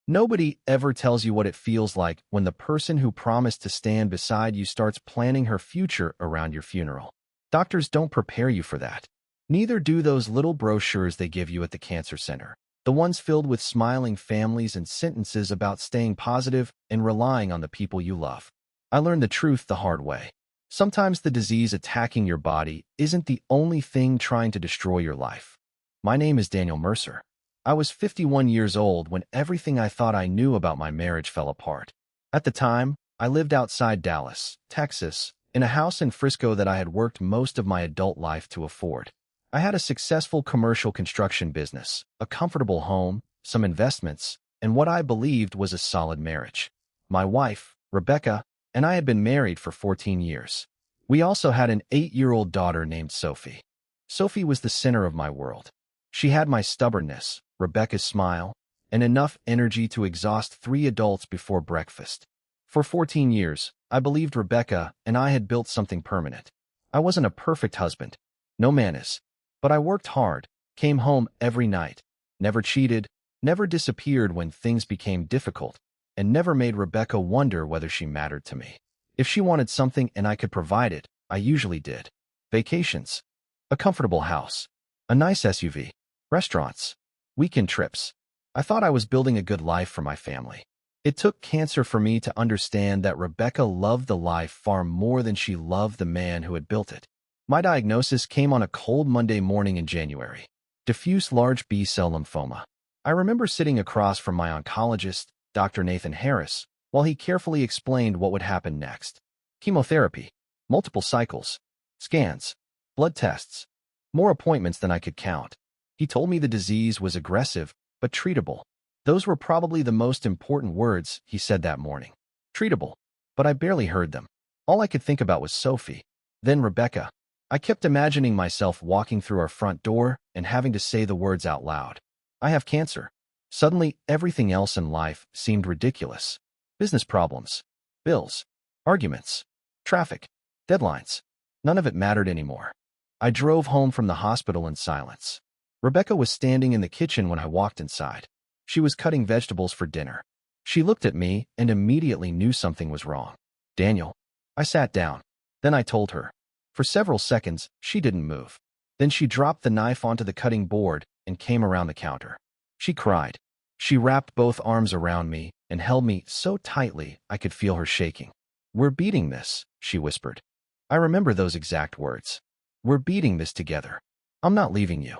Nobody ever tells you what it feels like when the person who promised to stand beside you starts planning her future around your funeral. Doctors don't prepare you for that. Neither do those little brochures they give you at the cancer center, the ones filled with smiling families and sentences about staying positive and relying on the people you love. I learned the truth the hard way. Sometimes the disease attacking your body isn't the only thing trying to destroy your life. My name is Daniel Mercer. I was 51 years old when everything I thought I knew about my marriage fell apart. At the time, I lived outside Dallas, Texas, in a house in Frisco that I had worked most of my adult life to afford. I had a successful commercial construction business, a comfortable home, some investments, and what I believed was a solid marriage. My wife, Rebecca, and I had been married for 14 years. We also had an 8-year-old daughter named Sophie. Sophie was the center of my world. She had my stubbornness, Rebecca's smile, and enough energy to exhaust 3 adults before breakfast. For 14 years, I believed Rebecca and I had built something permanent. I wasn't a perfect husband. No man is. But I worked hard, came home every night, never cheated, never disappeared when things became difficult, and never made Rebecca wonder whether she mattered to me. If she wanted something and I could provide it, I usually did. Vacations, a comfortable house, a nice SUV, restaurants, weekend trips. I thought I was building a good life for my family. It took cancer for me to understand that Rebecca loved the life far more than she loved the man who had built it. My diagnosis came on a cold Monday morning in January. Diffuse large B-cell lymphoma. I remember sitting across from my oncologist, Dr. Nathan Harris, while he carefully explained what would happen next. Chemotherapy, multiple cycles, scans, blood tests, more appointments than I could count. He told me the disease was aggressive, but treatable. Those were probably the most important words he said that morning. Treatable. But I barely heard them. All I could think about was Sophie. Then Rebecca. I kept imagining myself walking through our front door and having to say the words out loud. I have cancer. Suddenly, everything else in life seemed ridiculous. Business problems, bills, arguments, traffic, deadlines. None of it mattered anymore. I drove home from the hospital in silence. Rebecca was standing in the kitchen when I walked inside. She was cutting vegetables for dinner. She looked at me and immediately knew something was wrong. Daniel. I sat down. Then I told her. For several seconds, she didn't move. Then she dropped the knife onto the cutting board and came around the counter. She cried. She wrapped both arms around me and held me so tightly I could feel her shaking. "We're beating this," she whispered. I remember those exact words. "We're beating this together. I'm not leaving you."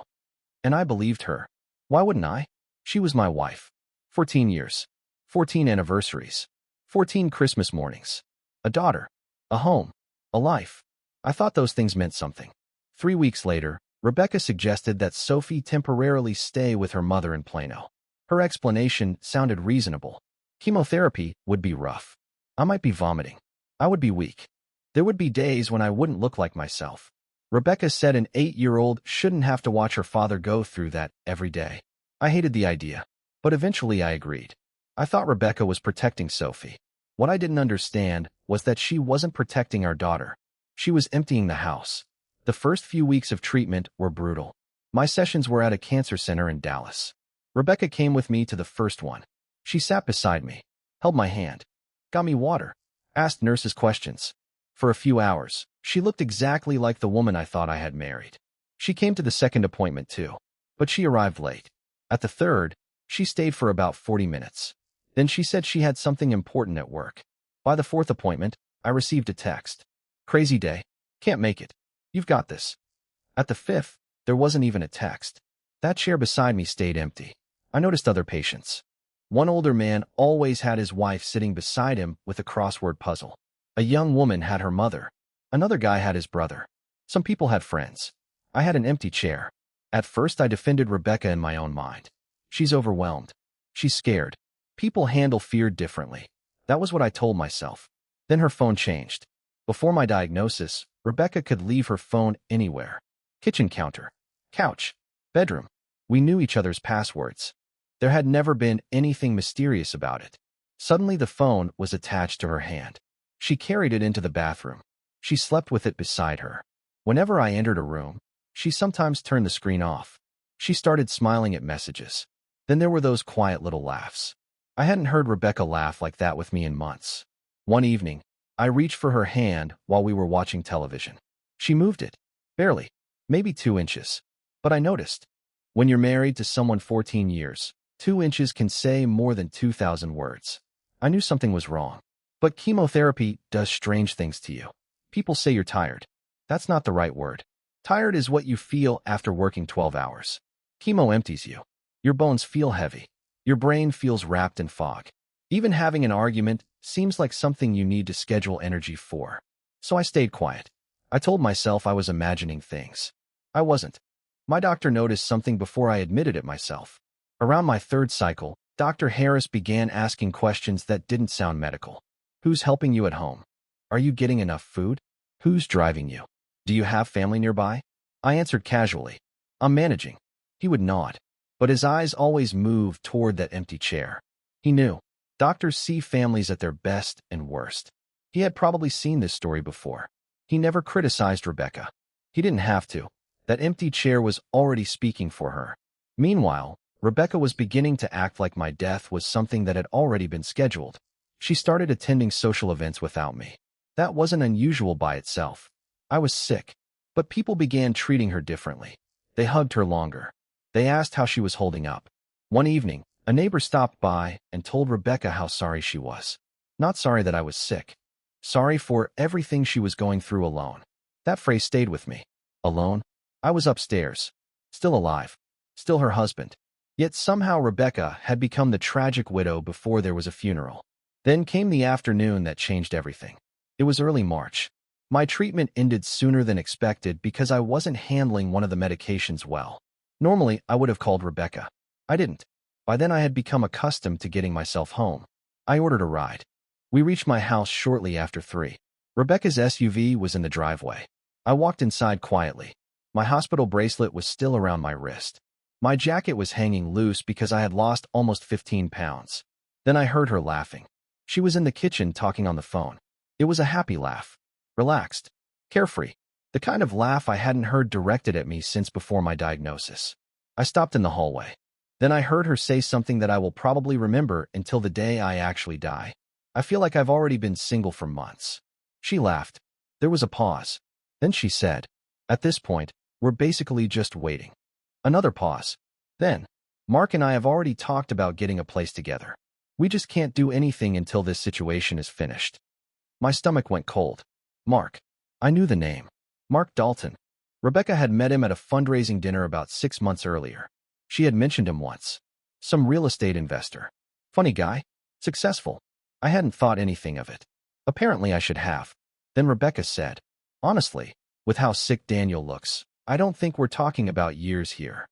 And I believed her. Why wouldn't I? She was my wife. 14 years. 14 anniversaries. 14 Christmas mornings. A daughter. A home. A life. I thought those things meant something. 3 weeks later, Rebecca suggested that Sophie temporarily stay with her mother in Plano. Her explanation sounded reasonable. Chemotherapy would be rough. I might be vomiting. I would be weak. There would be days when I wouldn't look like myself. Rebecca said an 8-year-old shouldn't have to watch her father go through that every day. I hated the idea, but eventually I agreed. I thought Rebecca was protecting Sophie. What I didn't understand was that she wasn't protecting our daughter. She was emptying the house. The first few weeks of treatment were brutal. My sessions were at a cancer center in Dallas. Rebecca came with me to the first one. She sat beside me, held my hand, got me water, asked nurses questions. For a few hours, she looked exactly like the woman I thought I had married. She came to the second appointment too, but she arrived late. At the third, she stayed for about 40 minutes. Then she said she had something important at work. By the fourth appointment, I received a text. "Crazy day. Can't make it. You've got this." At the fifth, there wasn't even a text. That chair beside me stayed empty. I noticed other patients. One older man always had his wife sitting beside him with a crossword puzzle. A young woman had her mother. Another guy had his brother. Some people had friends. I had an empty chair. At first, I defended Rebecca in my own mind. She's overwhelmed. She's scared. People handle fear differently. That was what I told myself. Then her phone changed. Before my diagnosis, Rebecca could leave her phone anywhere. Kitchen counter, couch, bedroom. We knew each other's passwords. There had never been anything mysterious about it. Suddenly the phone was attached to her hand. She carried it into the bathroom. She slept with it beside her. Whenever I entered a room, she sometimes turned the screen off. She started smiling at messages. Then there were those quiet little laughs. I hadn't heard Rebecca laugh like that with me in months. One evening, I reached for her hand while we were watching television. She moved it. Barely. Maybe 2 inches. But I noticed. When you're married to someone 14 years, 2 inches can say more than 2,000 words. I knew something was wrong. But chemotherapy does strange things to you. People say you're tired. That's not the right word. Tired is what you feel after working 12 hours. Chemo empties you. Your bones feel heavy. Your brain feels wrapped in fog. Even having an argument seems like something you need to schedule energy for. So I stayed quiet. I told myself I was imagining things. I wasn't. My doctor noticed something before I admitted it myself. Around my third cycle, Dr. Harris began asking questions that didn't sound medical. Who's helping you at home? Are you getting enough food? Who's driving you? Do you have family nearby? I answered casually. I'm managing. He would nod, but his eyes always moved toward that empty chair. He knew. Doctors see families at their best and worst. He had probably seen this story before. He never criticized Rebecca. He didn't have to. That empty chair was already speaking for her. Meanwhile, Rebecca was beginning to act like my death was something that had already been scheduled. She started attending social events without me. That wasn't unusual by itself. I was sick, but people began treating her differently. They hugged her longer. They asked how she was holding up. One evening, a neighbor stopped by and told Rebecca how sorry she was. Not sorry that I was sick. Sorry for everything she was going through alone. That phrase stayed with me. Alone? I was upstairs. Still alive. Still her husband. Yet somehow Rebecca had become the tragic widow before there was a funeral. Then came the afternoon that changed everything. It was early March. My treatment ended sooner than expected because I wasn't handling one of the medications well. Normally, I would have called Rebecca. I didn't. By then I had become accustomed to getting myself home. I ordered a ride. We reached my house shortly after 3. Rebecca's SUV was in the driveway. I walked inside quietly. My hospital bracelet was still around my wrist. My jacket was hanging loose because I had lost almost 15 pounds. Then I heard her laughing. She was in the kitchen talking on the phone. It was a happy laugh. Relaxed. Carefree. The kind of laugh I hadn't heard directed at me since before my diagnosis. I stopped in the hallway. Then I heard her say something that I will probably remember until the day I actually die. I feel like I've already been single for months. She laughed. There was a pause. Then she said, at this point, we're basically just waiting. Another pause. Then, Mark and I have already talked about getting a place together. We just can't do anything until this situation is finished. My stomach went cold. Mark. I knew the name. Mark Dalton. Rebecca had met him at a fundraising dinner about 6 months earlier. She had mentioned him once. Some real estate investor. Funny guy. Successful. I hadn't thought anything of it. Apparently I should have. Then Rebecca said, honestly, with how sick Daniel looks, I don't think we're talking about years here.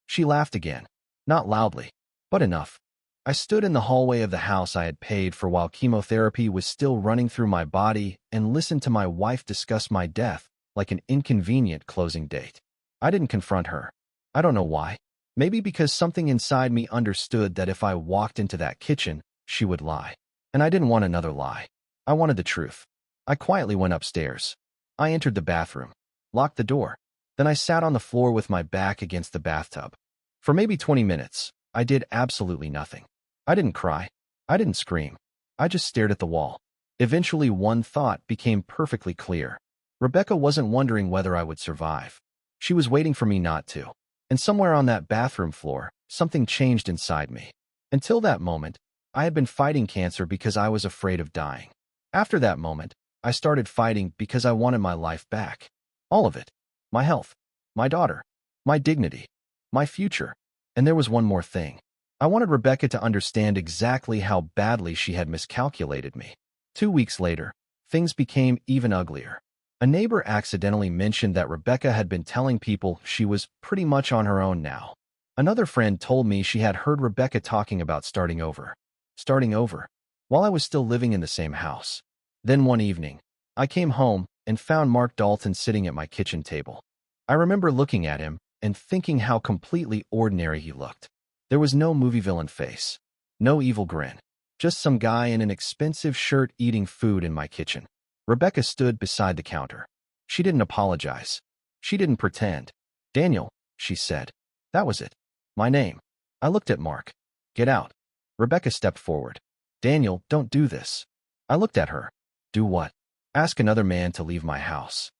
She laughed again. Not loudly, but enough. I stood in the hallway of the house I had paid for while chemotherapy was still running through my body and listened to my wife discuss my death like an inconvenient closing date. I didn't confront her. I don't know why. Maybe because something inside me understood that if I walked into that kitchen, she would lie. And I didn't want another lie. I wanted the truth. I quietly went upstairs. I entered the bathroom, locked the door. Then I sat on the floor with my back against the bathtub. For maybe 20 minutes, I did absolutely nothing. I didn't cry. I didn't scream. I just stared at the wall. Eventually, one thought became perfectly clear. Rebecca wasn't wondering whether I would survive. She was waiting for me not to. And somewhere on that bathroom floor, something changed inside me. Until that moment, I had been fighting cancer because I was afraid of dying. After that moment, I started fighting because I wanted my life back. All of it. My health. My daughter. My dignity. My future. And there was one more thing. I wanted Rebecca to understand exactly how badly she had miscalculated me. 2 weeks later, things became even uglier. A neighbor accidentally mentioned that Rebecca had been telling people she was pretty much on her own now. Another friend told me she had heard Rebecca talking about starting over. Starting over, while I was still living in the same house. Then one evening, I came home and found Mark Dalton sitting at my kitchen table. I remember looking at him and thinking how completely ordinary he looked. There was no movie villain face, no evil grin, just some guy in an expensive shirt eating food in my kitchen. Rebecca stood beside the counter. She didn't apologize. She didn't pretend. Daniel, she said. That was it. My name. I looked at Mark. Get out. Rebecca stepped forward. Daniel, don't do this. I looked at her. Do what? Ask another man to leave my house.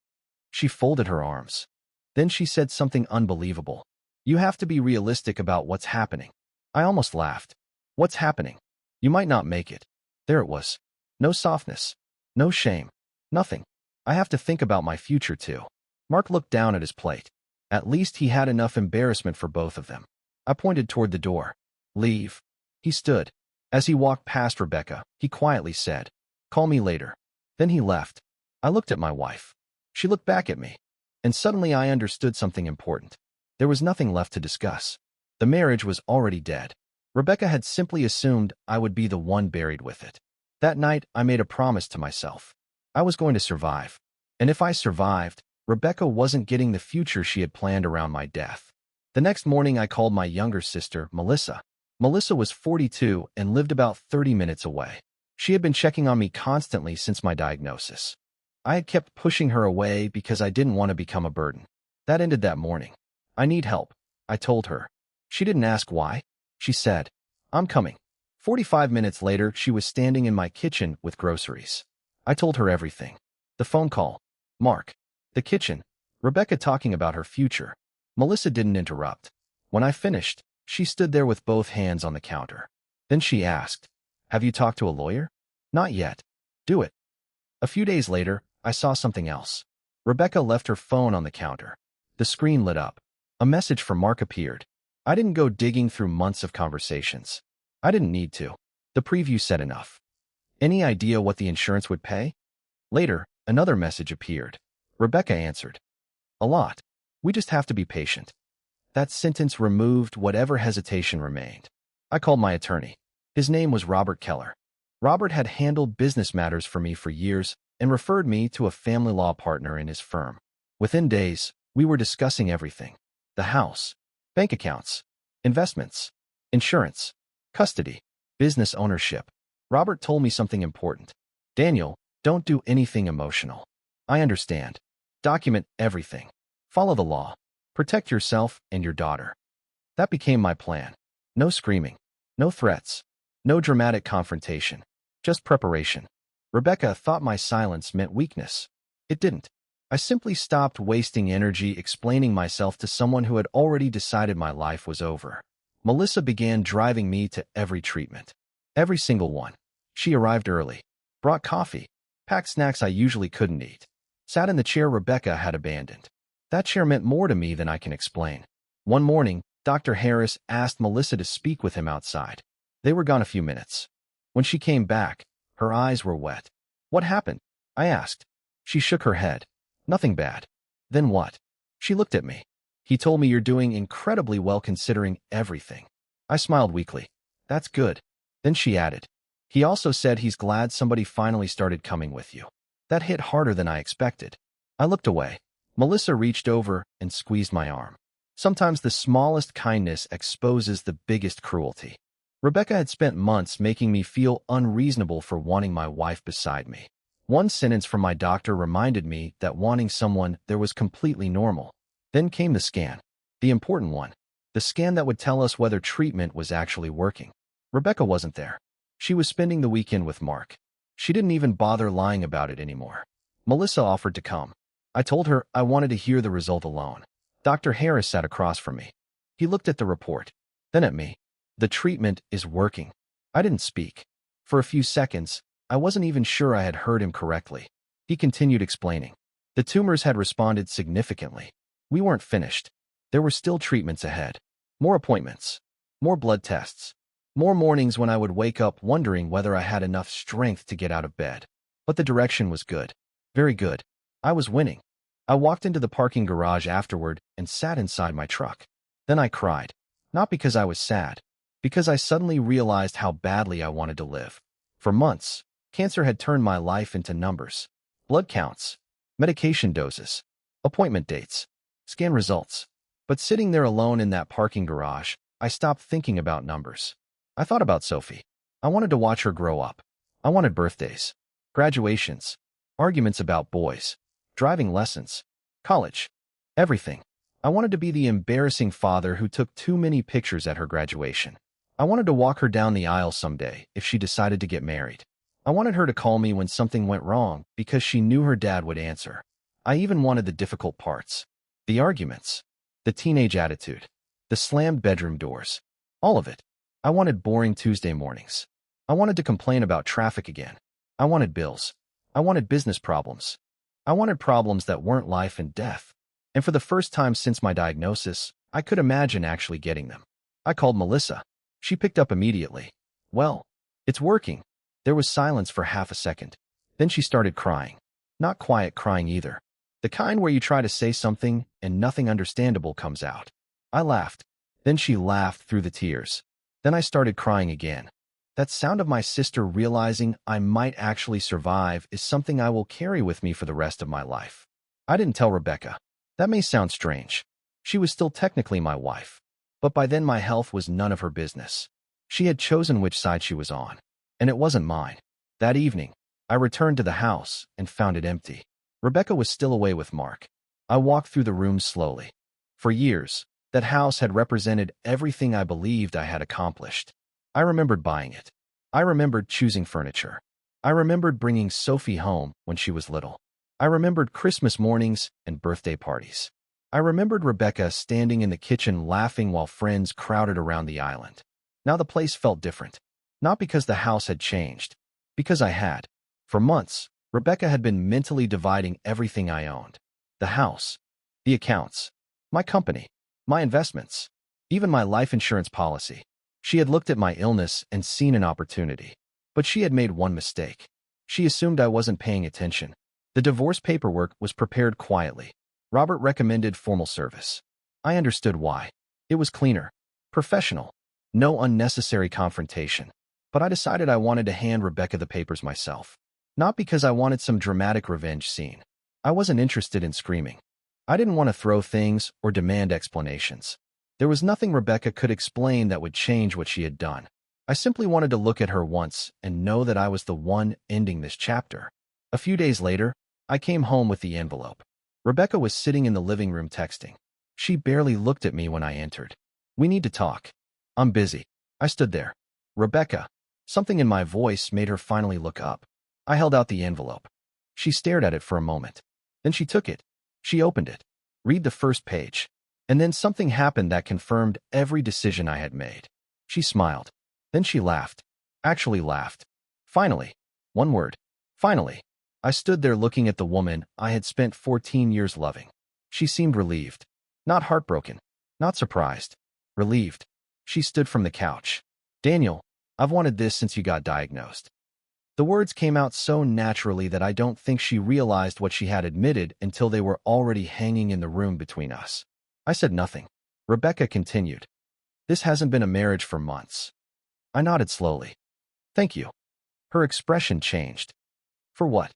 She folded her arms. Then she said something unbelievable. You have to be realistic about what's happening. I almost laughed. What's happening? You might not make it. There it was. No softness. No shame. Nothing. I have to think about my future too. Mark looked down at his plate. At least he had enough embarrassment for both of them. I pointed toward the door. Leave. He stood. As he walked past Rebecca, he quietly said, Call me later. Then he left. I looked at my wife. She looked back at me. And suddenly I understood something important. There was nothing left to discuss. The marriage was already dead. Rebecca had simply assumed I would be the one buried with it. That night, I made a promise to myself. I was going to survive. And if I survived, Rebecca wasn't getting the future she had planned around my death. The next morning, I called my younger sister, Melissa. Melissa was 42 and lived about 30 minutes away. She had been checking on me constantly since my diagnosis. I had kept pushing her away because I didn't want to become a burden. That ended that morning. I need help, I told her. She didn't ask why. She said, I'm coming. 45 minutes later, she was standing in my kitchen with groceries. I told her everything. The phone call. Mark. The kitchen. Rebecca talking about her future. Melissa didn't interrupt. When I finished, she stood there with both hands on the counter. Then she asked, Have you talked to a lawyer? Not yet. Do it. A few days later, I saw something else. Rebecca left her phone on the counter. The screen lit up. A message from Mark appeared. I didn't go digging through months of conversations. I didn't need to. The preview said enough. Any idea what the insurance would pay? Later, another message appeared. Rebecca answered. A lot. We just have to be patient. That sentence removed whatever hesitation remained. I called my attorney. His name was Robert Keller. Robert had handled business matters for me for years and referred me to a family law partner in his firm. Within days, we were discussing everything. The house, bank accounts, investments, insurance, custody, business ownership. Robert told me something important. Daniel, don't do anything emotional. I understand. Document everything. Follow the law. Protect yourself and your daughter. That became my plan. No screaming. No threats. No dramatic confrontation. Just preparation. Rebecca thought my silence meant weakness. It didn't. I simply stopped wasting energy explaining myself to someone who had already decided my life was over. Melissa began driving me to every treatment. Every single one. She arrived early. Brought coffee. Packed snacks I usually couldn't eat. Sat in the chair Rebecca had abandoned. That chair meant more to me than I can explain. One morning, Dr. Harris asked Melissa to speak with him outside. They were gone a few minutes. When she came back, her eyes were wet. What happened? I asked. She shook her head. Nothing bad. Then what? She looked at me. He told me you're doing incredibly well considering everything. I smiled weakly. That's good. Then she added. He also said he's glad somebody finally started coming with you. That hit harder than I expected. I looked away. Melissa reached over and squeezed my arm. Sometimes the smallest kindness exposes the biggest cruelty. Rebecca had spent months making me feel unreasonable for wanting my wife beside me. One sentence from my doctor reminded me that wanting someone there was completely normal. Then came the scan. The important one. The scan that would tell us whether treatment was actually working. Rebecca wasn't there. She was spending the weekend with Mark. She didn't even bother lying about it anymore. Melissa offered to come. I told her I wanted to hear the result alone. Dr. Harris sat across from me. He looked at the report, then at me. The treatment is working. I didn't speak. For a few seconds, I wasn't even sure I had heard him correctly. He continued explaining. The tumors had responded significantly. We weren't finished. There were still treatments ahead. More appointments. More blood tests. More mornings when I would wake up wondering whether I had enough strength to get out of bed. But the direction was good. Very good. I was winning. I walked into the parking garage afterward and sat inside my truck. Then I cried. Not because I was sad. Because I suddenly realized how badly I wanted to live. For months, cancer had turned my life into numbers. Blood counts. Medication doses. Appointment dates. Scan results. But sitting there alone in that parking garage, I stopped thinking about numbers. I thought about Sophie. I wanted to watch her grow up. I wanted birthdays. Graduations. Arguments about boys. Driving lessons. College. Everything. I wanted to be the embarrassing father who took too many pictures at her graduation. I wanted to walk her down the aisle someday if she decided to get married. I wanted her to call me when something went wrong because she knew her dad would answer. I even wanted the difficult parts. The arguments. The teenage attitude. The slammed bedroom doors. All of it. I wanted boring Tuesday mornings. I wanted to complain about traffic again. I wanted bills. I wanted business problems. I wanted problems that weren't life and death. And for the first time since my diagnosis, I could imagine actually getting them. I called Melissa. She picked up immediately. Well, it's working. There was silence for half a second. Then she started crying. Not quiet crying either. The kind where you try to say something and nothing understandable comes out. I laughed. Then she laughed through the tears. Then I started crying again. That sound of my sister realizing I might actually survive is something I will carry with me for the rest of my life. I didn't tell Rebecca. That may sound strange. She was still technically my wife. But by then my health was none of her business. She had chosen which side she was on. And it wasn't mine. That evening, I returned to the house and found it empty. Rebecca was still away with Mark. I walked through the rooms slowly. For years, that house had represented everything I believed I had accomplished. I remembered buying it. I remembered choosing furniture. I remembered bringing Sophie home when she was little. I remembered Christmas mornings and birthday parties. I remembered Rebecca standing in the kitchen laughing while friends crowded around the island. Now the place felt different. Not because the house had changed. Because I had. For months, Rebecca had been mentally dividing everything I owned. The house. The accounts. My company. My investments. Even my life insurance policy. She had looked at my illness and seen an opportunity. But she had made one mistake. She assumed I wasn't paying attention. The divorce paperwork was prepared quietly. Robert recommended formal service. I understood why. It was cleaner. Professional. No unnecessary confrontation. But I decided I wanted to hand Rebecca the papers myself. Not because I wanted some dramatic revenge scene. I wasn't interested in screaming. I didn't want to throw things or demand explanations. There was nothing Rebecca could explain that would change what she had done. I simply wanted to look at her once and know that I was the one ending this chapter. A few days later, I came home with the envelope. Rebecca was sitting in the living room texting. She barely looked at me when I entered. We need to talk. I'm busy. I stood there. Rebecca. Something in my voice made her finally look up. I held out the envelope. She stared at it for a moment. Then she took it. She opened it. Read the first page. And then something happened that confirmed every decision I had made. She smiled. Then she laughed. Actually laughed. Finally. One word. Finally. I stood there looking at the woman I had spent 14 years loving. She seemed relieved. Not heartbroken. Not surprised. Relieved. She stood from the couch. Daniel, I've wanted this since you got diagnosed. The words came out so naturally that I don't think she realized what she had admitted until they were already hanging in the room between us. I said nothing. Rebecca continued. This hasn't been a marriage for months. I nodded slowly. Thank you. Her expression changed. For what?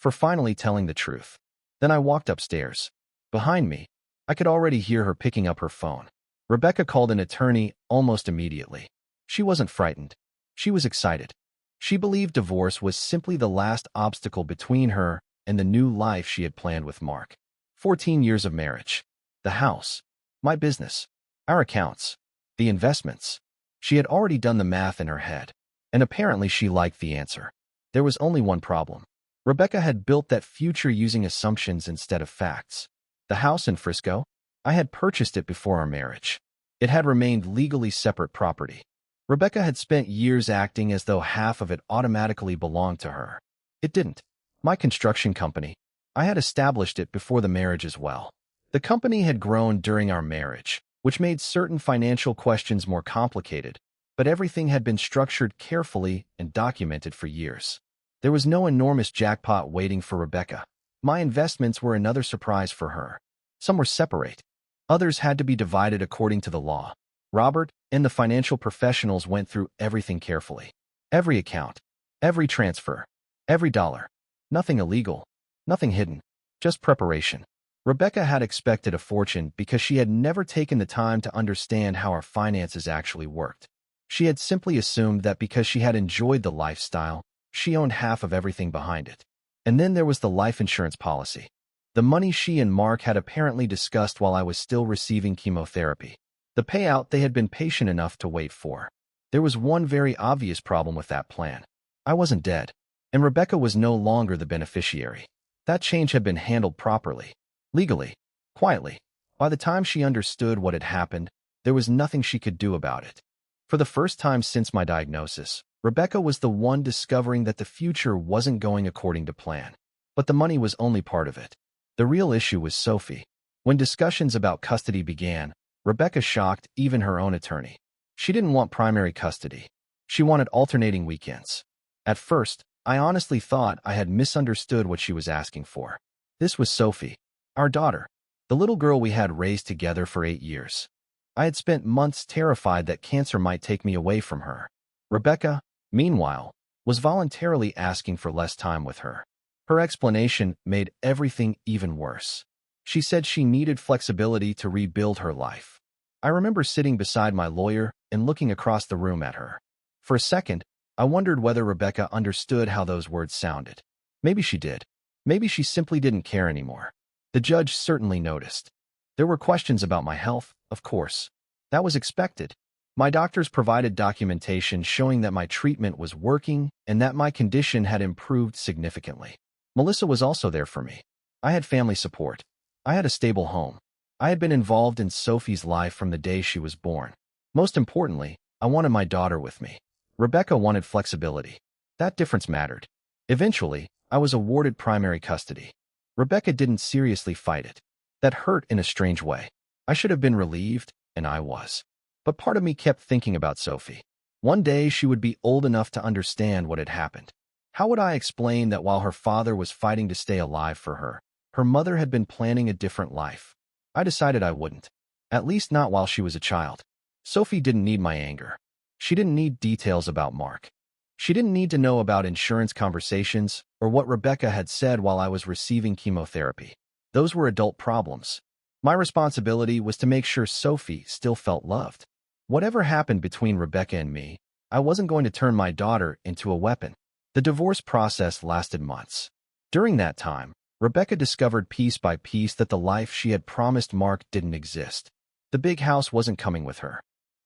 For finally telling the truth. Then I walked upstairs. Behind me, I could already hear her picking up her phone. Rebecca called an attorney almost immediately. She wasn't frightened. She was excited. She believed divorce was simply the last obstacle between her and the new life she had planned with Mark. 14 years of marriage. The house. My business. Our accounts. The investments. She had already done the math in her head. And apparently she liked the answer. There was only one problem. Rebecca had built that future using assumptions instead of facts. The house in Frisco? I had purchased it before our marriage. It had remained legally separate property. Rebecca had spent years acting as though half of it automatically belonged to her. It didn't. My construction company. I had established it before the marriage as well. The company had grown during our marriage, which made certain financial questions more complicated, but everything had been structured carefully and documented for years. There was no enormous jackpot waiting for Rebecca. My investments were another surprise for her. Some were separate. Others had to be divided according to the law. Robert and the financial professionals went through everything carefully. Every account, every transfer, every dollar. Nothing illegal, nothing hidden, just preparation. Rebecca had expected a fortune because she had never taken the time to understand how our finances actually worked. She had simply assumed that because she had enjoyed the lifestyle, she owned half of everything behind it. And then there was the life insurance policy. The money she and Mark had apparently discussed while I was still receiving chemotherapy. The payout they had been patient enough to wait for. There was one very obvious problem with that plan. I wasn't dead, and Rebecca was no longer the beneficiary. That change had been handled properly, legally, quietly. By the time she understood what had happened, there was nothing she could do about it. For the first time since my diagnosis, Rebecca was the one discovering that the future wasn't going according to plan. But the money was only part of it. The real issue was Sophie. When discussions about custody began, Rebecca shocked even her own attorney. She didn't want primary custody. She wanted alternating weekends. At first, I honestly thought I had misunderstood what she was asking for. This was Sophie, our daughter, the little girl we had raised together for 8 years. I had spent months terrified that cancer might take me away from her. Rebecca, meanwhile, was voluntarily asking for less time with her. Her explanation made everything even worse. She said she needed flexibility to rebuild her life. I remember sitting beside my lawyer and looking across the room at her. For a second, I wondered whether Rebecca understood how those words sounded. Maybe she did. Maybe she simply didn't care anymore. The judge certainly noticed. There were questions about my health, of course. That was expected. My doctors provided documentation showing that my treatment was working and that my condition had improved significantly. Melissa was also there for me. I had family support. I had a stable home. I had been involved in Sophie's life from the day she was born. Most importantly, I wanted my daughter with me. Rebecca wanted flexibility. That difference mattered. Eventually, I was awarded primary custody. Rebecca didn't seriously fight it. That hurt in a strange way. I should have been relieved, and I was. But part of me kept thinking about Sophie. One day she would be old enough to understand what had happened. How would I explain that while her father was fighting to stay alive for her, her mother had been planning a different life? I decided I wouldn't. At least not while she was a child. Sophie didn't need my anger. She didn't need details about Mark. She didn't need to know about insurance conversations or what Rebecca had said while I was receiving chemotherapy. Those were adult problems. My responsibility was to make sure Sophie still felt loved. Whatever happened between Rebecca and me, I wasn't going to turn my daughter into a weapon. The divorce process lasted months. During that time, Rebecca discovered piece by piece that the life she had promised Mark didn't exist. The big house wasn't coming with her.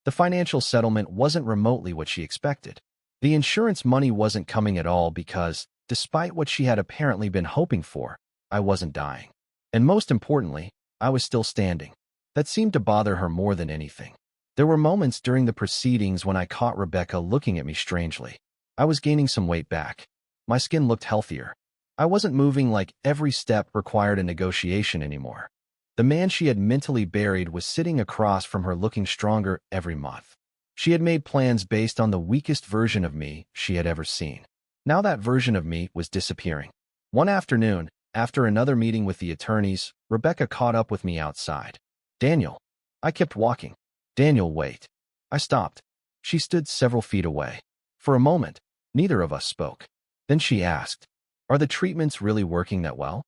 The financial settlement wasn't remotely what she expected. The insurance money wasn't coming at all because, despite what she had apparently been hoping for, I wasn't dying. And most importantly, I was still standing. That seemed to bother her more than anything. There were moments during the proceedings when I caught Rebecca looking at me strangely. I was gaining some weight back. My skin looked healthier. I wasn't moving like every step required a negotiation anymore. The man she had mentally buried was sitting across from her looking stronger every month. She had made plans based on the weakest version of me she had ever seen. Now that version of me was disappearing. One afternoon, after another meeting with the attorneys, Rebecca caught up with me outside. "Daniel." I kept walking. "Daniel, wait." I stopped. She stood several feet away. For a moment, neither of us spoke. Then she asked, "Are the treatments really working that well?"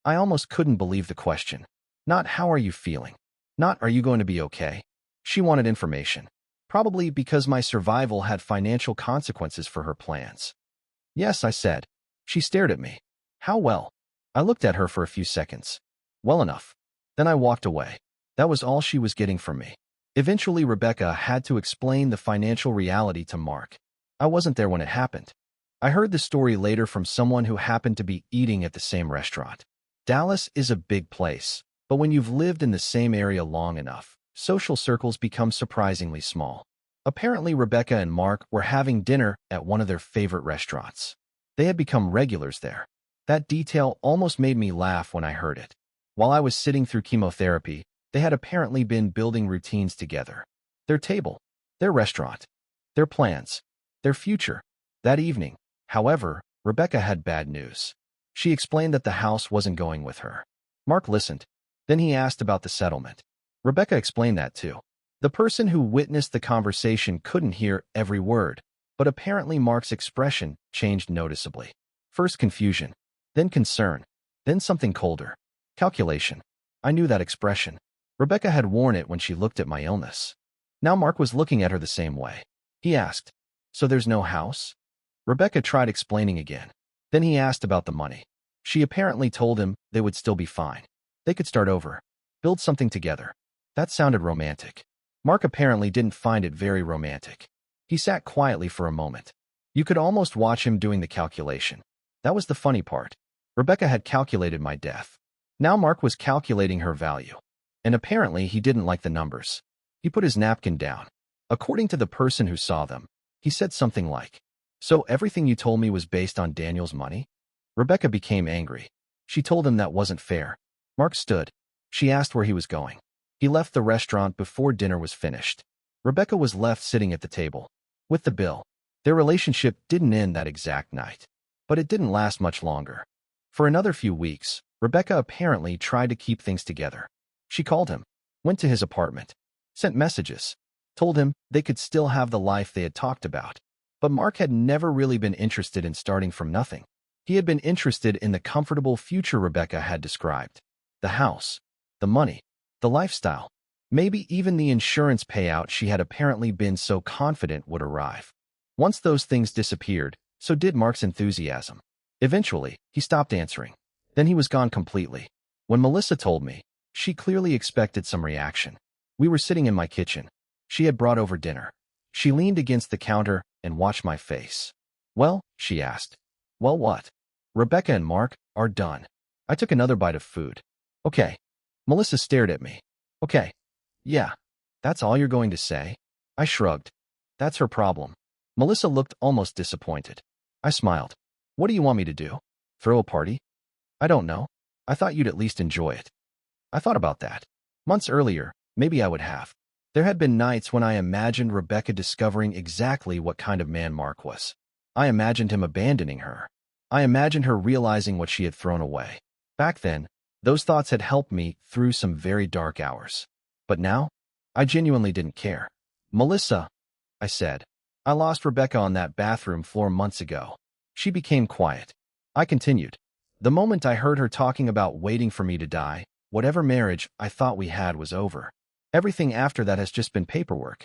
I almost couldn't believe the question. Not "how are you feeling?" Not "are you going to be okay?" She wanted information. Probably because my survival had financial consequences for her plans. "Yes," I said. She stared at me. "How well?" I looked at her for a few seconds. "Well enough." Then I walked away. That was all she was getting from me. Eventually, Rebecca had to explain the financial reality to Mark. I wasn't there when it happened. I heard the story later from someone who happened to be eating at the same restaurant. Dallas is a big place, but when you've lived in the same area long enough, social circles become surprisingly small. Apparently, Rebecca and Mark were having dinner at one of their favorite restaurants. They had become regulars there. That detail almost made me laugh when I heard it. While I was sitting through chemotherapy, they had apparently been building routines together. Their table, their restaurant, their plans, their future. That evening, however, Rebecca had bad news. She explained that the house wasn't going with her. Mark listened. Then he asked about the settlement. Rebecca explained that too. The person who witnessed the conversation couldn't hear every word, but apparently Mark's expression changed noticeably. First confusion, then concern, then something colder. Calculation. I knew that expression. Rebecca had worn it when she looked at my illness. Now Mark was looking at her the same way. He asked, "So there's no house?" Rebecca tried explaining again. Then he asked about the money. She apparently told him they would still be fine. They could start over. Build something together. That sounded romantic. Mark apparently didn't find it very romantic. He sat quietly for a moment. You could almost watch him doing the calculation. That was the funny part. Rebecca had calculated my death. Now Mark was calculating her value. And apparently he didn't like the numbers. He put his napkin down. According to the person who saw them, he said something like, "So everything you told me was based on Daniel's money?" Rebecca became angry. She told him that wasn't fair. Mark stood. She asked where he was going. He left the restaurant before dinner was finished. Rebecca was left sitting at the table with the bill. Their relationship didn't end that exact night, but it didn't last much longer. For another few weeks, Rebecca apparently tried to keep things together. She called him, went to his apartment, sent messages, told him they could still have the life they had talked about. But Mark had never really been interested in starting from nothing. He had been interested in the comfortable future Rebecca had described. The house, the money, the lifestyle, maybe even the insurance payout she had apparently been so confident would arrive. Once those things disappeared, so did Mark's enthusiasm. Eventually, he stopped answering. Then he was gone completely. When Melissa told me, she clearly expected some reaction. We were sitting in my kitchen. She had brought over dinner. She leaned against the counter and watched my face. "Well," she asked. "Well, what?" "Rebecca and Mark are done." I took another bite of food. "Okay." Melissa stared at me. "Okay. Yeah. That's all you're going to say?" I shrugged. "That's her problem." Melissa looked almost disappointed. I smiled. "What do you want me to do? Throw a party?" "I don't know. I thought you'd at least enjoy it." I thought about that. Months earlier, maybe I would have. There had been nights when I imagined Rebecca discovering exactly what kind of man Mark was. I imagined him abandoning her. I imagined her realizing what she had thrown away. Back then, those thoughts had helped me through some very dark hours. But now, I genuinely didn't care. "Melissa," I said, "I lost Rebecca on that bathroom floor months ago." She became quiet. I continued. "The moment I heard her talking about waiting for me to die, whatever marriage I thought we had was over. Everything after that has just been paperwork."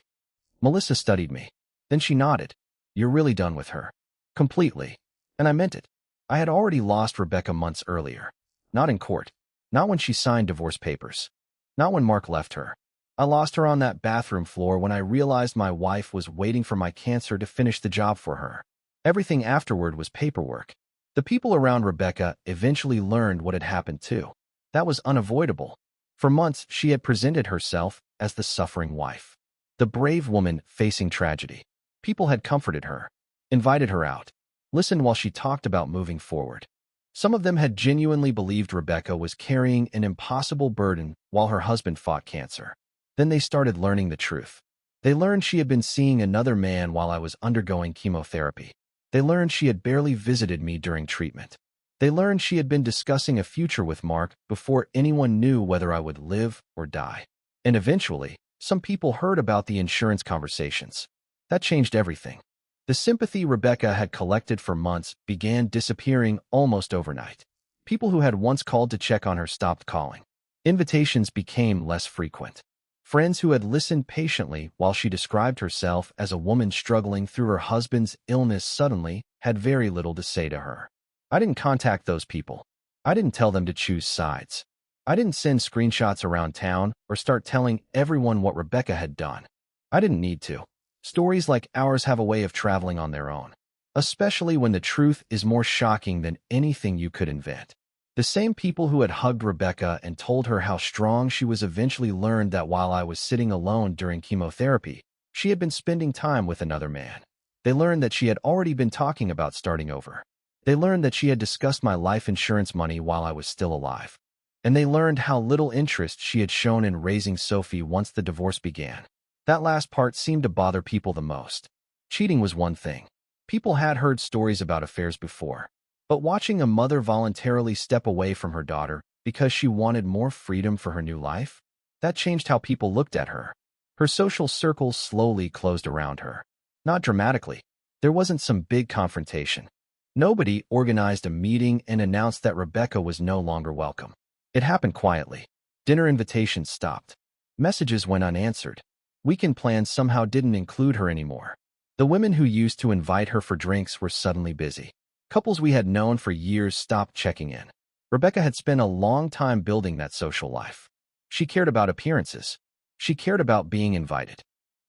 Melissa studied me. Then she nodded. "You're really done with her." "Completely." And I meant it. I had already lost Rebecca months earlier. Not in court. Not when she signed divorce papers. Not when Mark left her. I lost her on that bathroom floor when I realized my wife was waiting for my cancer to finish the job for her. Everything afterward was paperwork. The people around Rebecca eventually learned what had happened too. That was unavoidable. For months, she had presented herself as the suffering wife, the brave woman facing tragedy. People had comforted her, invited her out, listened while she talked about moving forward. Some of them had genuinely believed Rebecca was carrying an impossible burden while her husband fought cancer. Then they started learning the truth. They learned she had been seeing another man while I was undergoing chemotherapy. They learned she had barely visited me during treatment. They learned she had been discussing a future with Mark before anyone knew whether I would live or die. And eventually, some people heard about the insurance conversations. That changed everything. The sympathy Rebecca had collected for months began disappearing almost overnight. People who had once called to check on her stopped calling. Invitations became less frequent. Friends who had listened patiently while she described herself as a woman struggling through her husband's illness suddenly had very little to say to her. I didn't contact those people. I didn't tell them to choose sides. I didn't send screenshots around town or start telling everyone what Rebecca had done. I didn't need to. Stories like ours have a way of traveling on their own, especially when the truth is more shocking than anything you could invent. The same people who had hugged Rebecca and told her how strong she was eventually learned that while I was sitting alone during chemotherapy, she had been spending time with another man. They learned that she had already been talking about starting over. They learned that she had discussed my life insurance money while I was still alive. And they learned how little interest she had shown in raising Sophie once the divorce began. That last part seemed to bother people the most. Cheating was one thing. People had heard stories about affairs before. But watching a mother voluntarily step away from her daughter because she wanted more freedom for her new life, that changed how people looked at her. Her social circles slowly closed around her. Not dramatically. There wasn't some big confrontation. Nobody organized a meeting and announced that Rebecca was no longer welcome. It happened quietly. Dinner invitations stopped. Messages went unanswered. Weekend plans somehow didn't include her anymore. The women who used to invite her for drinks were suddenly busy. Couples we had known for years stopped checking in. Rebecca had spent a long time building that social life. She cared about appearances. She cared about being invited.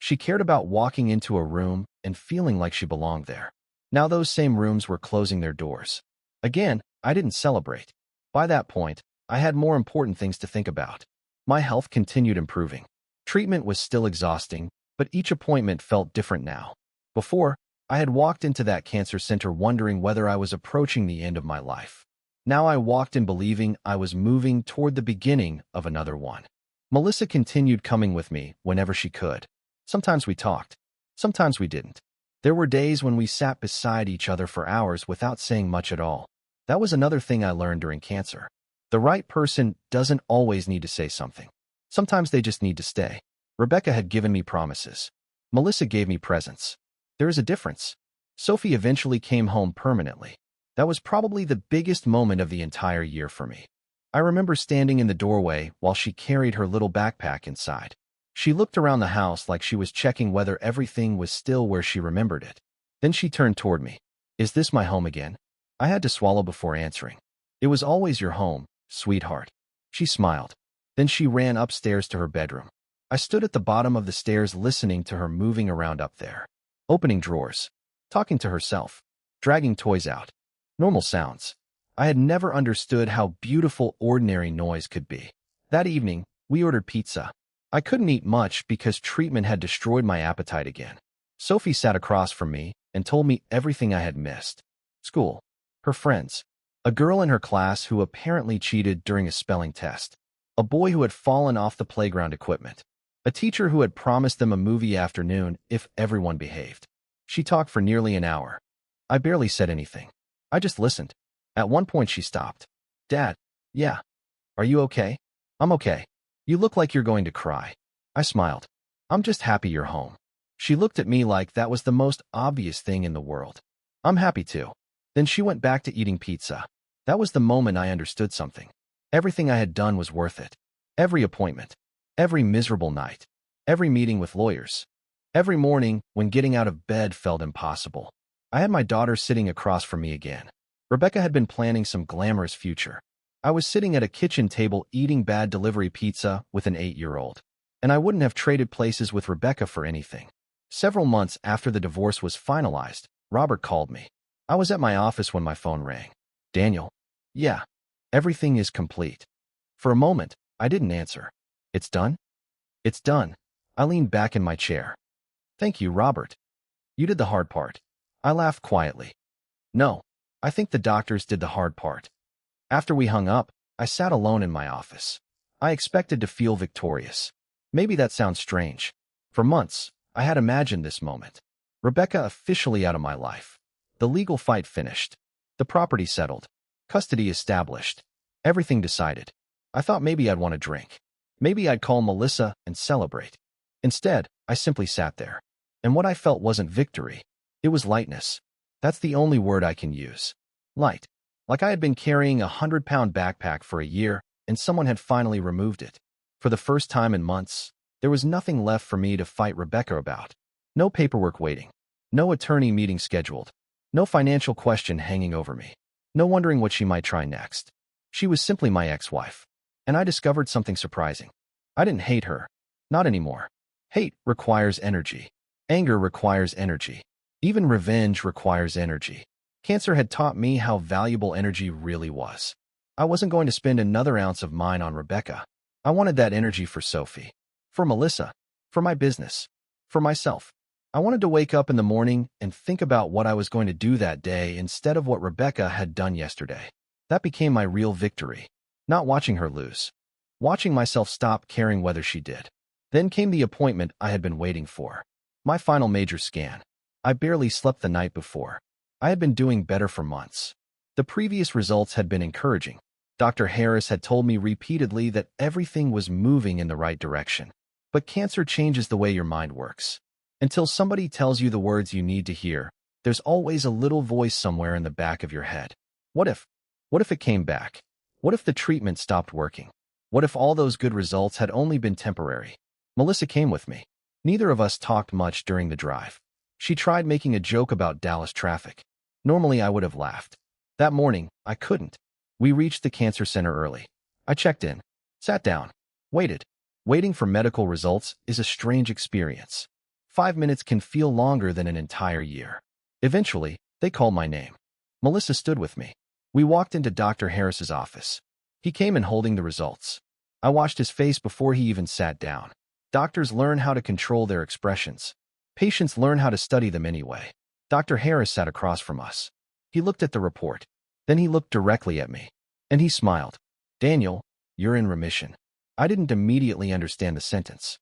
She cared about walking into a room and feeling like she belonged there. Now those same rooms were closing their doors. Again, I didn't celebrate. By that point, I had more important things to think about. My health continued improving. Treatment was still exhausting, but each appointment felt different now. Before, I had walked into that cancer center wondering whether I was approaching the end of my life. Now I walked in believing I was moving toward the beginning of another one. Melissa continued coming with me whenever she could. Sometimes we talked. Sometimes we didn't. There were days when we sat beside each other for hours without saying much at all. That was another thing I learned during cancer. The right person doesn't always need to say something. Sometimes they just need to stay. Rebecca had given me promises. Melissa gave me presents. There is a difference. Sophie eventually came home permanently. That was probably the biggest moment of the entire year for me. I remember standing in the doorway while she carried her little backpack inside. She looked around the house like she was checking whether everything was still where she remembered it. Then she turned toward me. "Is this my home again?" I had to swallow before answering. "It was always your home, sweetheart." She smiled. Then she ran upstairs to her bedroom. I stood at the bottom of the stairs listening to her moving around up there. Opening drawers. Talking to herself. Dragging toys out. Normal sounds. I had never understood how beautiful ordinary noise could be. That evening, we ordered pizza. I couldn't eat much because treatment had destroyed my appetite again. Sophie sat across from me and told me everything I had missed. School. Her friends. A girl in her class who apparently cheated during a spelling test. A boy who had fallen off the playground equipment. A teacher who had promised them a movie afternoon if everyone behaved. She talked for nearly an hour. I barely said anything. I just listened. At one point she stopped. "Dad, yeah. Are you okay?" "I'm okay. You look like you're going to cry." I smiled. "I'm just happy you're home." She looked at me like that was the most obvious thing in the world. "I'm happy too." Then she went back to eating pizza. That was the moment I understood something. Everything I had done was worth it. Every appointment. Every miserable night. Every meeting with lawyers. Every morning when getting out of bed felt impossible. I had my daughter sitting across from me again. Rebecca had been planning some glamorous future. I was sitting at a kitchen table eating bad delivery pizza with an 8-year-old. And I wouldn't have traded places with Rebecca for anything. Several months after the divorce was finalized, Robert called me. I was at my office when my phone rang. "Daniel." "Yeah. Everything is complete." For a moment, I didn't answer. "It's done?" "It's done." I leaned back in my chair. "Thank you, Robert. You did the hard part." I laughed quietly. "No, I think the doctors did the hard part." After we hung up, I sat alone in my office. I expected to feel victorious. Maybe that sounds strange. For months, I had imagined this moment. Rebecca officially out of my life. The legal fight finished. The property settled. Custody established. Everything decided. I thought maybe I'd want a drink. Maybe I'd call Melissa and celebrate. Instead, I simply sat there. And what I felt wasn't victory. It was lightness. That's the only word I can use. Light. Like I had been carrying a 100-pound backpack for a year, and someone had finally removed it. For the first time in months, there was nothing left for me to fight Rebecca about. No paperwork waiting. No attorney meeting scheduled. No financial question hanging over me. No wondering what she might try next. She was simply my ex-wife. And I discovered something surprising. I didn't hate her. Not anymore. Hate requires energy. Anger requires energy. Even revenge requires energy. Cancer had taught me how valuable energy really was. I wasn't going to spend another ounce of mine on Rebecca. I wanted that energy for Sophie. For Melissa. For my business. For myself. I wanted to wake up in the morning and think about what I was going to do that day instead of what Rebecca had done yesterday. That became my real victory. Not watching her lose. Watching myself stop caring whether she did. Then came the appointment I had been waiting for. My final major scan. I barely slept the night before. I had been doing better for months. The previous results had been encouraging. Dr. Harris had told me repeatedly that everything was moving in the right direction. But cancer changes the way your mind works. Until somebody tells you the words you need to hear, there's always a little voice somewhere in the back of your head. What if? What if it came back? What if the treatment stopped working? What if all those good results had only been temporary? Melissa came with me. Neither of us talked much during the drive. She tried making a joke about Dallas traffic. Normally, I would have laughed. That morning, I couldn't. We reached the cancer center early. I checked in, sat down, waited. Waiting for medical results is a strange experience. 5 minutes can feel longer than an entire year. Eventually, they called my name. Melissa stood with me. We walked into Dr. Harris's office. He came in holding the results. I watched his face before he even sat down. Doctors learn how to control their expressions. Patients learn how to study them anyway. Dr. Harris sat across from us. He looked at the report. Then he looked directly at me. And he smiled. "Daniel, you're in remission." I didn't immediately understand the sentence.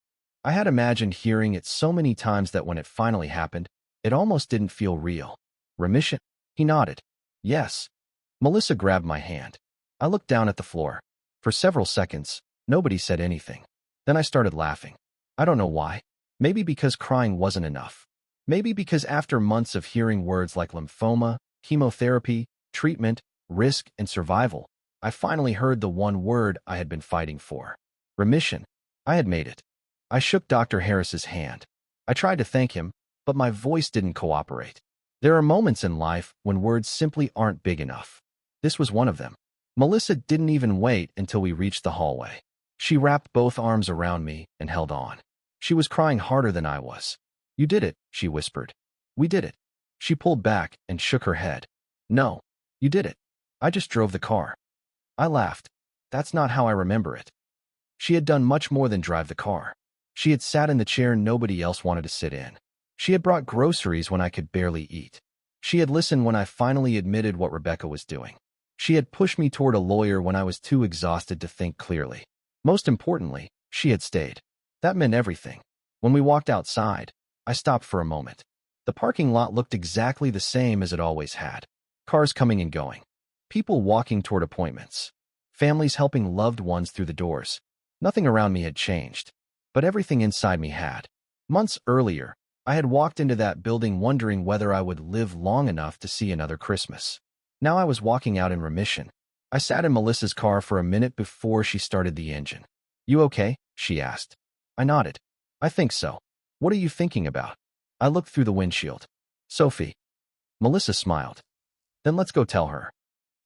I had imagined hearing it so many times that when it finally happened, it almost didn't feel real. "Remission?" He nodded. "Yes." Melissa grabbed my hand. I looked down at the floor. For several seconds, nobody said anything. Then I started laughing. I don't know why. Maybe because crying wasn't enough. Maybe because after months of hearing words like lymphoma, chemotherapy, treatment, risk, and survival, I finally heard the one word I had been fighting for. Remission. I had made it. I shook Dr. Harris's hand. I tried to thank him, but my voice didn't cooperate. There are moments in life when words simply aren't big enough. This was one of them. Melissa didn't even wait until we reached the hallway. She wrapped both arms around me and held on. She was crying harder than I was. "You did it," she whispered. "We did it." She pulled back and shook her head. "No, you did it. I just drove the car." I laughed. That's not how I remember it. She had done much more than drive the car. She had sat in the chair nobody else wanted to sit in. She had brought groceries when I could barely eat. She had listened when I finally admitted what Rebecca was doing. She had pushed me toward a lawyer when I was too exhausted to think clearly. Most importantly, she had stayed. That meant everything. When we walked outside, I stopped for a moment. The parking lot looked exactly the same as it always had. Cars coming and going. People walking toward appointments. Families helping loved ones through the doors. Nothing around me had changed, but everything inside me had. Months earlier, I had walked into that building wondering whether I would live long enough to see another Christmas. Now I was walking out in remission. I sat in Melissa's car for a minute before she started the engine. "You okay?" she asked. I nodded. "I think so. What are you thinking about?" I looked through the windshield. "Sophie." Melissa smiled. "Then let's go tell her."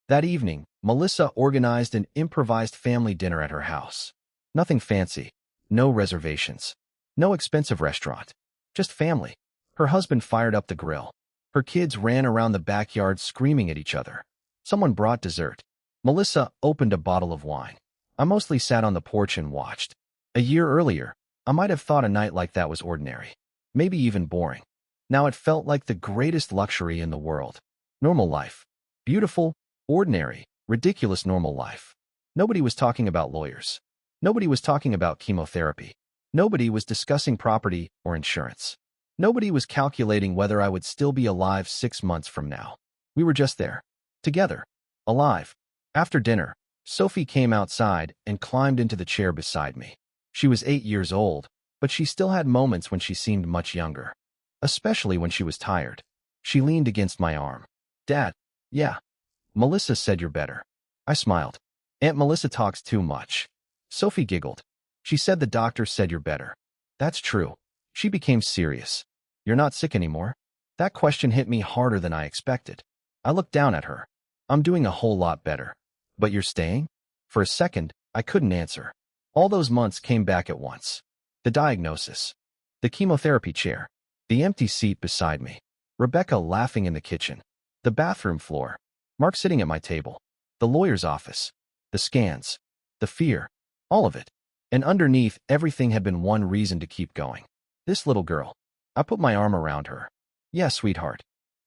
That evening, Melissa organized an improvised family dinner at her house. Nothing fancy. No reservations. No expensive restaurant. Just family. Her husband fired up the grill. Her kids ran around the backyard screaming at each other. Someone brought dessert. Melissa opened a bottle of wine. I mostly sat on the porch and watched. A year earlier, I might have thought a night like that was ordinary. Maybe even boring. Now it felt like the greatest luxury in the world. Normal life. Beautiful, ordinary, ridiculous normal life. Nobody was talking about lawyers. Nobody was talking about chemotherapy. Nobody was discussing property or insurance. Nobody was calculating whether I would still be alive 6 months from now. We were just there. Together. Alive. After dinner, Sophie came outside and climbed into the chair beside me. She was 8 years old, but she still had moments when she seemed much younger. Especially when she was tired. She leaned against my arm. "Dad." "Yeah." "Melissa said you're better." I smiled. "Aunt Melissa talks too much." Sophie giggled. "She said the doctor said you're better." "That's true." She became serious. "You're not sick anymore?" That question hit me harder than I expected. I looked down at her. "I'm doing a whole lot better." "But you're staying?" For a second, I couldn't answer. All those months came back at once. The diagnosis. The chemotherapy chair. The empty seat beside me. Rebecca laughing in the kitchen. The bathroom floor. Mark sitting at my table. The lawyer's office. The scans. The fear. All of it. And underneath, everything had been one reason to keep going. This little girl. I put my arm around her. "Yeah, sweetheart."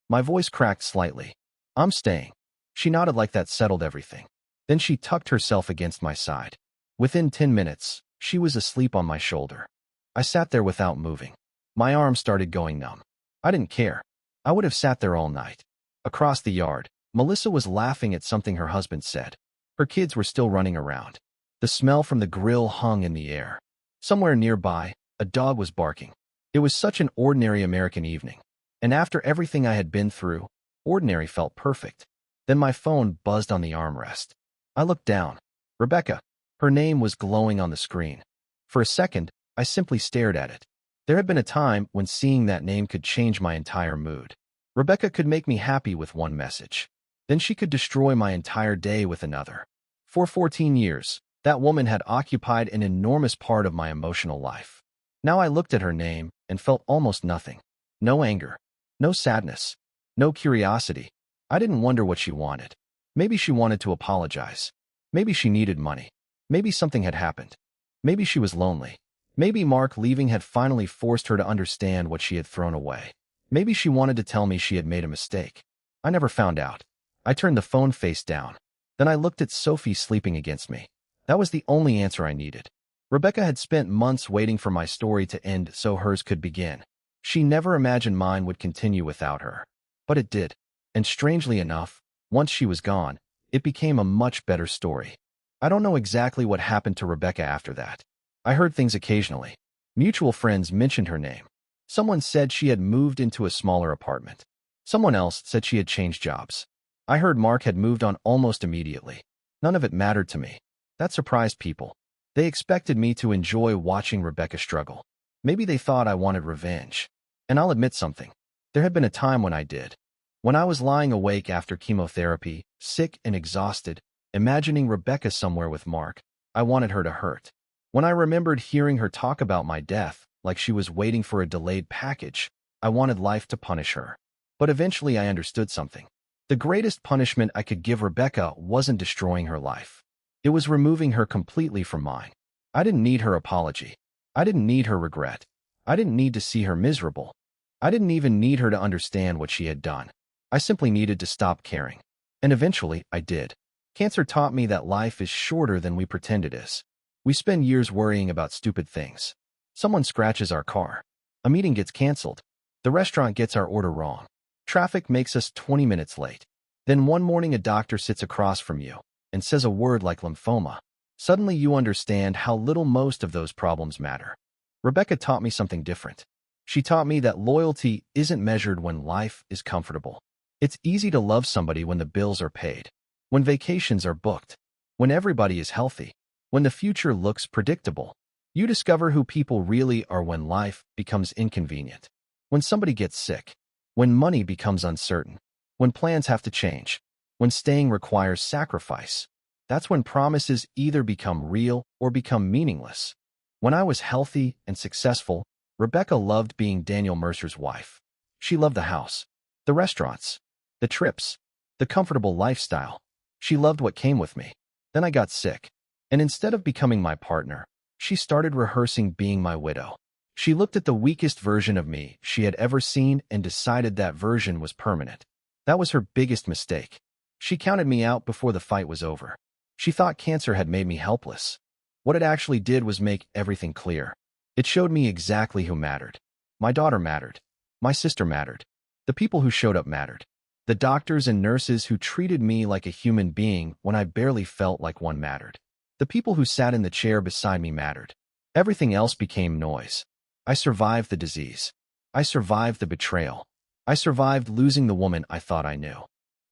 My voice cracked slightly. "I'm staying." She nodded like that settled everything. Then she tucked herself against my side. Within 10 minutes, she was asleep on my shoulder. I sat there without moving. My arm started going numb. I didn't care. I would have sat there all night. Across the yard, Melissa was laughing at something her husband said. Her kids were still running around. The smell from the grill hung in the air. Somewhere nearby, a dog was barking. It was such an ordinary American evening. And after everything I had been through, ordinary felt perfect. Then my phone buzzed on the armrest. I looked down. Rebecca. Her name was glowing on the screen. For a second, I simply stared at it. There had been a time when seeing that name could change my entire mood. Rebecca could make me happy with one message. Then she could destroy my entire day with another. For 14 years, that woman had occupied an enormous part of my emotional life. Now I looked at her name and felt almost nothing. No anger. No sadness. No curiosity. I didn't wonder what she wanted. Maybe she wanted to apologize. Maybe she needed money. Maybe something had happened. Maybe she was lonely. Maybe Mark leaving had finally forced her to understand what she had thrown away. Maybe she wanted to tell me she had made a mistake. I never found out. I turned the phone face down. Then I looked at Sophie sleeping against me. That was the only answer I needed. Rebecca had spent months waiting for my story to end so hers could begin. She never imagined mine would continue without her. But it did. And strangely enough, once she was gone, it became a much better story. I don't know exactly what happened to Rebecca after that. I heard things occasionally. Mutual friends mentioned her name. Someone said she had moved into a smaller apartment. Someone else said she had changed jobs. I heard Mark had moved on almost immediately. None of it mattered to me. That surprised people. They expected me to enjoy watching Rebecca struggle. Maybe they thought I wanted revenge. And I'll admit something. There had been a time when I did. When I was lying awake after chemotherapy, sick and exhausted, imagining Rebecca somewhere with Mark, I wanted her to hurt. When I remembered hearing her talk about my death, like she was waiting for a delayed package, I wanted life to punish her. But eventually I understood something. The greatest punishment I could give Rebecca wasn't destroying her life. It was removing her completely from mine. I didn't need her apology. I didn't need her regret. I didn't need to see her miserable. I didn't even need her to understand what she had done. I simply needed to stop caring. And eventually, I did. Cancer taught me that life is shorter than we pretend it is. We spend years worrying about stupid things. Someone scratches our car. A meeting gets canceled. The restaurant gets our order wrong. Traffic makes us 20 minutes late. Then one morning a doctor sits across from you and says a word like lymphoma. Suddenly you understand how little most of those problems matter. Rebecca taught me something different. She taught me that loyalty isn't measured when life is comfortable. It's easy to love somebody when the bills are paid, when vacations are booked, when everybody is healthy, when the future looks predictable. You discover who people really are when life becomes inconvenient, when somebody gets sick, when money becomes uncertain, when plans have to change, when staying requires sacrifice. That's when promises either become real or become meaningless. When I was healthy and successful, Rebecca loved being Daniel Mercer's wife. She loved the house, the restaurants, the trips, the comfortable lifestyle. She loved what came with me. Then I got sick, and instead of becoming my partner, she started rehearsing being my widow. She looked at the weakest version of me she had ever seen and decided that version was permanent. That was her biggest mistake. She counted me out before the fight was over. She thought cancer had made me helpless. What it actually did was make everything clear. It showed me exactly who mattered. My daughter mattered. My sister mattered. The people who showed up mattered. The doctors and nurses who treated me like a human being when I barely felt like one mattered. The people who sat in the chair beside me mattered. Everything else became noise. I survived the disease. I survived the betrayal. I survived losing the woman I thought I knew.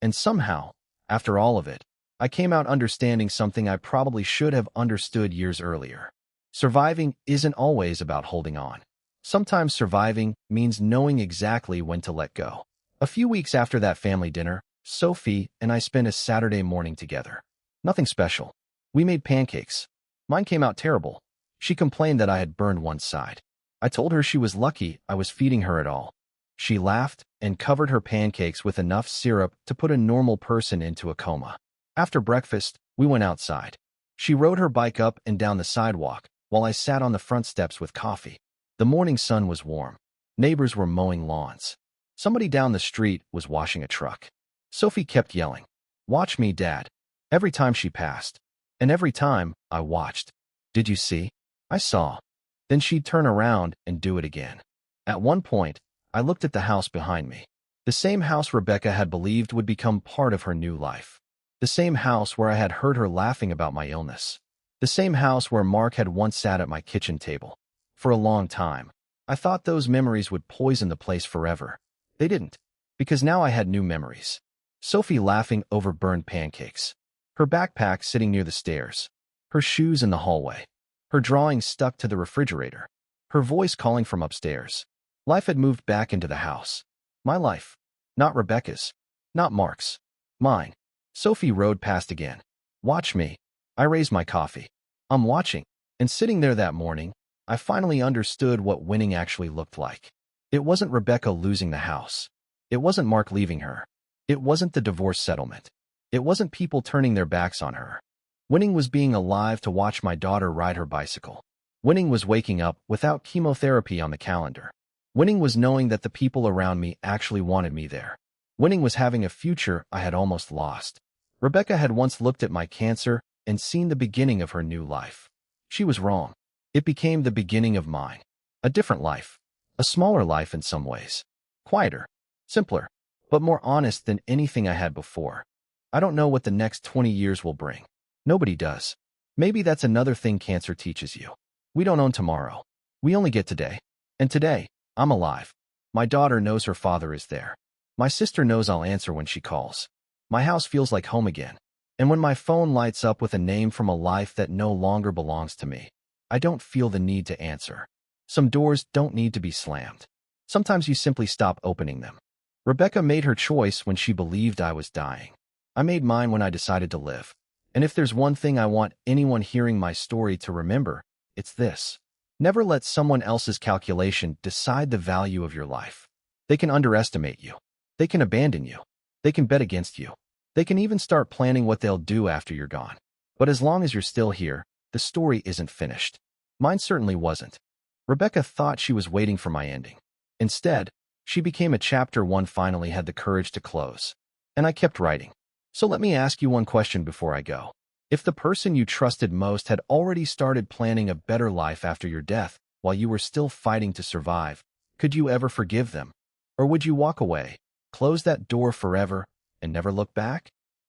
And somehow, after all of it, I came out understanding something I probably should have understood years earlier. Surviving isn't always about holding on. Sometimes surviving means knowing exactly when to let go. A few weeks after that family dinner, Sophie and I spent a Saturday morning together. Nothing special. We made pancakes. Mine came out terrible. She complained that I had burned one side. I told her she was lucky I was feeding her at all. She laughed and covered her pancakes with enough syrup to put a normal person into a coma. After breakfast, we went outside. She rode her bike up and down the sidewalk, while I sat on the front steps with coffee. The morning sun was warm. Neighbors were mowing lawns. Somebody down the street was washing a truck. Sophie kept yelling, "Watch me, Dad," every time she passed. And every time, I watched. "Did you see?" I saw. Then she'd turn around and do it again. At one point, I looked at the house behind me. The same house Rebecca had believed would become part of her new life. The same house where I had heard her laughing about my illness. The same house where Mark had once sat at my kitchen table. For a long time, I thought those memories would poison the place forever. They didn't, because now I had new memories. Sophie laughing over burned pancakes. Her backpack sitting near the stairs. Her shoes in the hallway. Her drawings stuck to the refrigerator. Her voice calling from upstairs. Life had moved back into the house. My life. Not Rebecca's. Not Mark's. Mine. Sophie rode past again. "Watch me." I raised my coffee. "I'm watching." And sitting there that morning, I finally understood what winning actually looked like. It wasn't Rebecca losing the house. It wasn't Mark leaving her. It wasn't the divorce settlement. It wasn't people turning their backs on her. Winning was being alive to watch my daughter ride her bicycle. Winning was waking up without chemotherapy on the calendar. Winning was knowing that the people around me actually wanted me there. Winning was having a future I had almost lost. Rebecca had once looked at my cancer and seen the beginning of her new life. She was wrong. It became the beginning of mine. A different life. A smaller life in some ways. Quieter. Simpler. But more honest than anything I had before. I don't know what the next 20 years will bring. Nobody does. Maybe that's another thing cancer teaches you. We don't own tomorrow. We only get today. And today, I'm alive. My daughter knows her father is there. My sister knows I'll answer when she calls. My house feels like home again. And when my phone lights up with a name from a life that no longer belongs to me, I don't feel the need to answer. Some doors don't need to be slammed. Sometimes you simply stop opening them. Rebecca made her choice when she believed I was dying. I made mine when I decided to live. And if there's one thing I want anyone hearing my story to remember, it's this. Never let someone else's calculation decide the value of your life. They can underestimate you. They can abandon you. They can bet against you. They can even start planning what they'll do after you're gone. But as long as you're still here, the story isn't finished. Mine certainly wasn't. Rebecca thought she was waiting for my ending. Instead, she became a chapter one finally had the courage to close. And I kept writing. So let me ask you one question before I go. If the person you trusted most had already started planning a better life after your death while you were still fighting to survive, could you ever forgive them? Or would you walk away, close that door forever, and never look back?